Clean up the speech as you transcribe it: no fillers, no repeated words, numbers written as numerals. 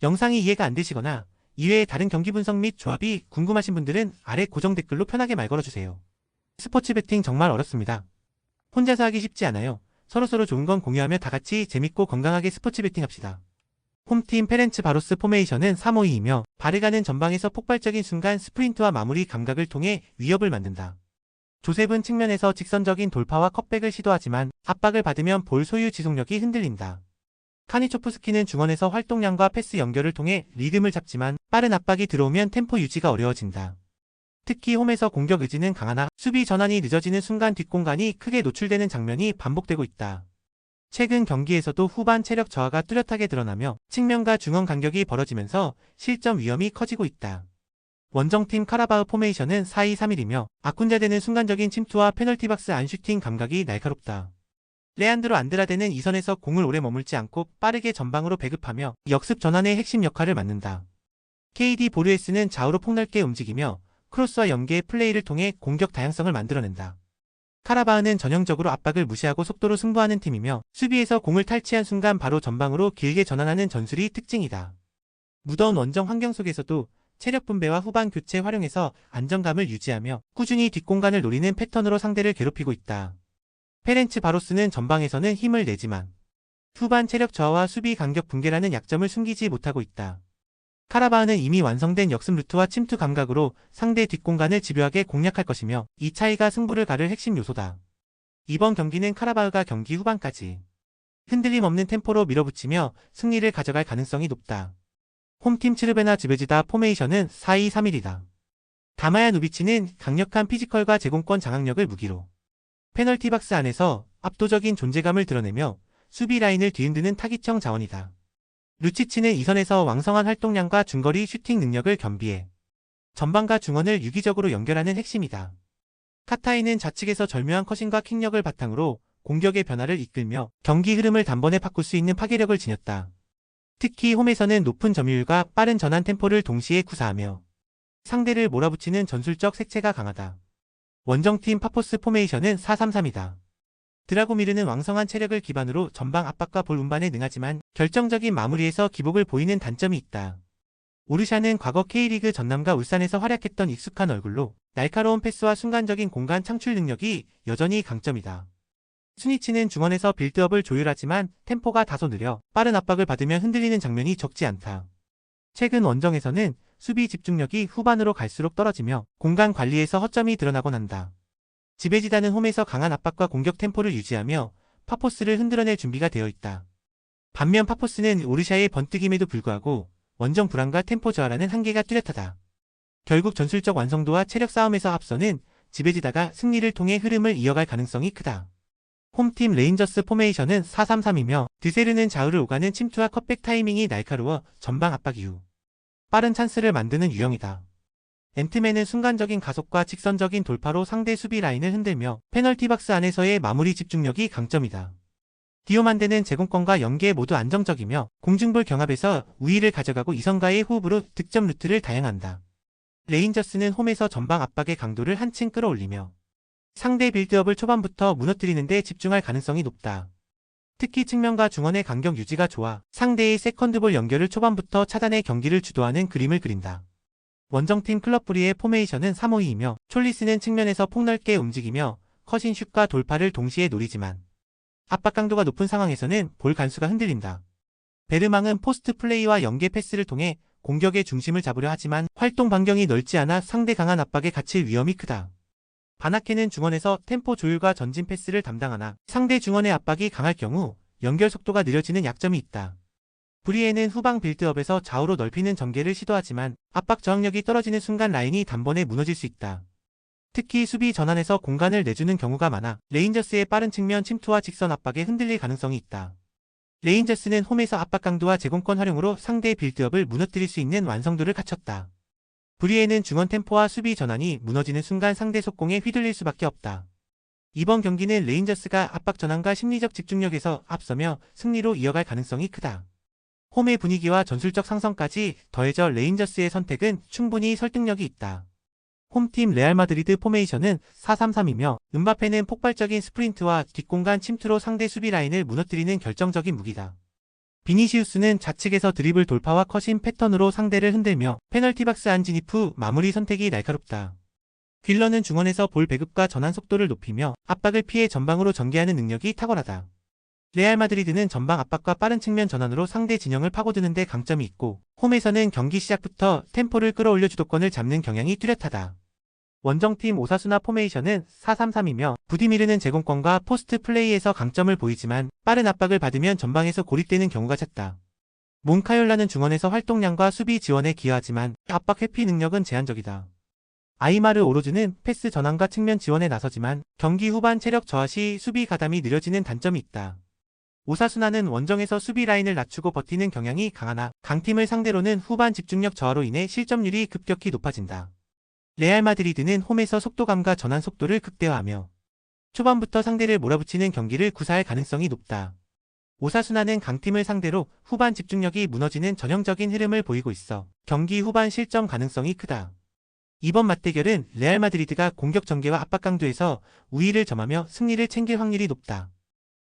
영상이 이해가 안 되시거나 이외의 다른 경기 분석 및 조합이 궁금하신 분들은 아래 고정 댓글로 편하게 말 걸어주세요. 스포츠 배팅 정말 어렵습니다. 혼자서 하기 쉽지 않아요. 서로서로 좋은 건 공유하며 다같이 재밌고 건강하게 스포츠 배팅합시다. 홈팀 페렌츠 바로스 포메이션은 3-5-2이며 바르가는 전방에서 폭발적인 순간 스프린트와 마무리 감각을 통해 위협을 만든다. 조셉은 측면에서 직선적인 돌파와 컷백을 시도하지만 압박을 받으면 볼 소유 지속력이 흔들린다. 카니초프스키는 중원에서 활동량과 패스 연결을 통해 리듬을 잡지만 빠른 압박이 들어오면 템포 유지가 어려워진다. 특히 홈에서 공격 의지는 강하나 수비 전환이 늦어지는 순간 뒷공간이 크게 노출되는 장면이 반복되고 있다. 최근 경기에서도 후반 체력 저하가 뚜렷하게 드러나며 측면과 중원 간격이 벌어지면서 실점 위험이 커지고 있다. 원정팀 카라바흐 포메이션은 4-2-3-1이며 아쿤자되는 순간적인 침투와 페널티 박스 안 슈팅 감각이 날카롭다. 레안드로 안드라데는 이선에서 공을 오래 머물지 않고 빠르게 전방으로 배급하며 역습 전환의 핵심 역할을 맡는다. KD 보르헤스는 좌우로 폭넓게 움직이며 크로스와 연계의 플레이를 통해 공격 다양성을 만들어낸다. 카라바흐는 전형적으로 압박을 무시하고 속도로 승부하는 팀이며 수비에서 공을 탈취한 순간 바로 전방으로 길게 전환하는 전술이 특징이다. 무더운 원정 환경 속에서도 체력 분배와 후반 교체 활용해서 안정감을 유지하며 꾸준히 뒷공간을 노리는 패턴으로 상대를 괴롭히고 있다. 페렌츠 바로스는 전방에서는 힘을 내지만 후반 체력 저하와 수비 간격 붕괴라는 약점을 숨기지 못하고 있다. 카라바흐는 이미 완성된 역습 루트와 침투 감각으로 상대 뒷공간을 집요하게 공략할 것이며 이 차이가 승부를 가를 핵심 요소다. 이번 경기는 카라바흐가 경기 후반까지 흔들림 없는 템포로 밀어붙이며 승리를 가져갈 가능성이 높다. 홈팀 츠르베나 즈베지다 포메이션은 4-2-3-1이다. 다마야 누비치는 강력한 피지컬과 제공권 장악력을 무기로 페널티 박스 안에서 압도적인 존재감을 드러내며 수비 라인을 뒤흔드는 타깃형 자원이다. 루치치는 이선에서 왕성한 활동량과 중거리 슈팅 능력을 겸비해 전방과 중원을 유기적으로 연결하는 핵심이다. 카타이는 좌측에서 절묘한 컷신과 킥력을 바탕으로 공격의 변화를 이끌며 경기 흐름을 단번에 바꿀 수 있는 파괴력을 지녔다. 특히 홈에서는 높은 점유율과 빠른 전환 템포를 동시에 구사하며 상대를 몰아붙이는 전술적 색채가 강하다. 원정팀 파포스 포메이션은 4-3-3이다. 드라고미르는 왕성한 체력을 기반으로 전방 압박과 볼 운반에 능하지만 결정적인 마무리에서 기복을 보이는 단점이 있다. 오르샤는 과거 K리그 전남과 울산에서 활약했던 익숙한 얼굴로 날카로운 패스와 순간적인 공간 창출 능력이 여전히 강점이다. 수니치는 중원에서 빌드업을 조율하지만 템포가 다소 느려 빠른 압박을 받으면 흔들리는 장면이 적지 않다. 최근 원정에서는 수비 집중력이 후반으로 갈수록 떨어지며 공간 관리에서 허점이 드러나곤 한다. 지베지다는 홈에서 강한 압박과 공격 템포를 유지하며 파포스를 흔들어낼 준비가 되어 있다. 반면 파포스는 오르샤의 번뜩임에도 불구하고 원정 불안과 템포 저하라는 한계가 뚜렷하다. 결국 전술적 완성도와 체력 싸움에서 앞서는 지베지다가 승리를 통해 흐름을 이어갈 가능성이 크다. 홈팀 레인저스 포메이션은 4-3-3이며 드세르는 좌우를 오가는 침투와 컷백 타이밍이 날카로워 전방 압박 이후 빠른 찬스를 만드는 유형이다. 앤트맨은 순간적인 가속과 직선적인 돌파로 상대 수비 라인을 흔들며 페널티 박스 안에서의 마무리 집중력이 강점이다. 디오만데는 제공권과 연계 모두 안정적이며 공중볼 경합에서 우위를 가져가고 이선과의 호흡으로 득점 루트를 다양한다. 레인저스는 홈에서 전방 압박의 강도를 한층 끌어올리며 상대 빌드업을 초반부터 무너뜨리는 데 집중할 가능성이 높다. 특히 측면과 중원의 간격 유지가 좋아 상대의 세컨드볼 연결을 초반부터 차단해 경기를 주도하는 그림을 그린다. 원정팀 클럽브리의 포메이션은 3-5-2이며 촐리스는 측면에서 폭넓게 움직이며 컷인 슛과 돌파를 동시에 노리지만 압박 강도가 높은 상황에서는 볼 간수가 흔들린다. 베르망은 포스트 플레이와 연계 패스를 통해 공격의 중심을 잡으려 하지만 활동 반경이 넓지 않아 상대 강한 압박에 갇힐 위험이 크다. 바나케는 중원에서 템포 조율과 전진 패스를 담당하나 상대 중원의 압박이 강할 경우 연결 속도가 느려지는 약점이 있다. 브리에는 후방 빌드업에서 좌우로 넓히는 전개를 시도하지만 압박 저항력이 떨어지는 순간 라인이 단번에 무너질 수 있다. 특히 수비 전환에서 공간을 내주는 경우가 많아 레인저스의 빠른 측면 침투와 직선 압박에 흔들릴 가능성이 있다. 레인저스는 홈에서 압박 강도와 제공권 활용으로 상대의 빌드업을 무너뜨릴 수 있는 완성도를 갖췄다. 브리에는 중원 템포와 수비 전환이 무너지는 순간 상대 속공에 휘둘릴 수밖에 없다. 이번 경기는 레인저스가 압박 전환과 심리적 집중력에서 앞서며 승리로 이어갈 가능성이 크다. 홈의 분위기와 전술적 상성까지 더해져 레인저스의 선택은 충분히 설득력이 있다. 홈팀 레알 마드리드 포메이션은 4-3-3이며 음바페는 폭발적인 스프린트와 뒷공간 침투로 상대 수비 라인을 무너뜨리는 결정적인 무기다. 비니시우스는 좌측에서 드리블 돌파와 컷인 패턴으로 상대를 흔들며 페널티박스 안 진입 후 마무리 선택이 날카롭다. 퀼러는 중원에서 볼 배급과 전환 속도를 높이며 압박을 피해 전방으로 전개하는 능력이 탁월하다. 레알 마드리드는 전방 압박과 빠른 측면 전환으로 상대 진영을 파고드는 데 강점이 있고 홈에서는 경기 시작부터 템포를 끌어올려 주도권을 잡는 경향이 뚜렷하다. 원정팀 오사수나 포메이션은 4-3-3이며 부디미르는 제공권과 포스트 플레이에서 강점을 보이지만 빠른 압박을 받으면 전방에서 고립되는 경우가 잦다. 몬카열라는 중원에서 활동량과 수비 지원에 기여하지만 압박 회피 능력은 제한적이다. 아이마르 오로즈는 패스 전환과 측면 지원에 나서지만 경기 후반 체력 저하 시 수비 가담이 느려지는 단점이 있다. 오사수나는 원정에서 수비 라인을 낮추고 버티는 경향이 강하나 강팀을 상대로는 후반 집중력 저하로 인해 실점률이 급격히 높아진다. 레알 마드리드는 홈에서 속도감과 전환 속도를 극대화하며 초반부터 상대를 몰아붙이는 경기를 구사할 가능성이 높다. 오사수나는 강팀을 상대로 후반 집중력이 무너지는 전형적인 흐름을 보이고 있어 경기 후반 실점 가능성이 크다. 이번 맞대결은 레알 마드리드가 공격 전개와 압박 강도에서 우위를 점하며 승리를 챙길 확률이 높다.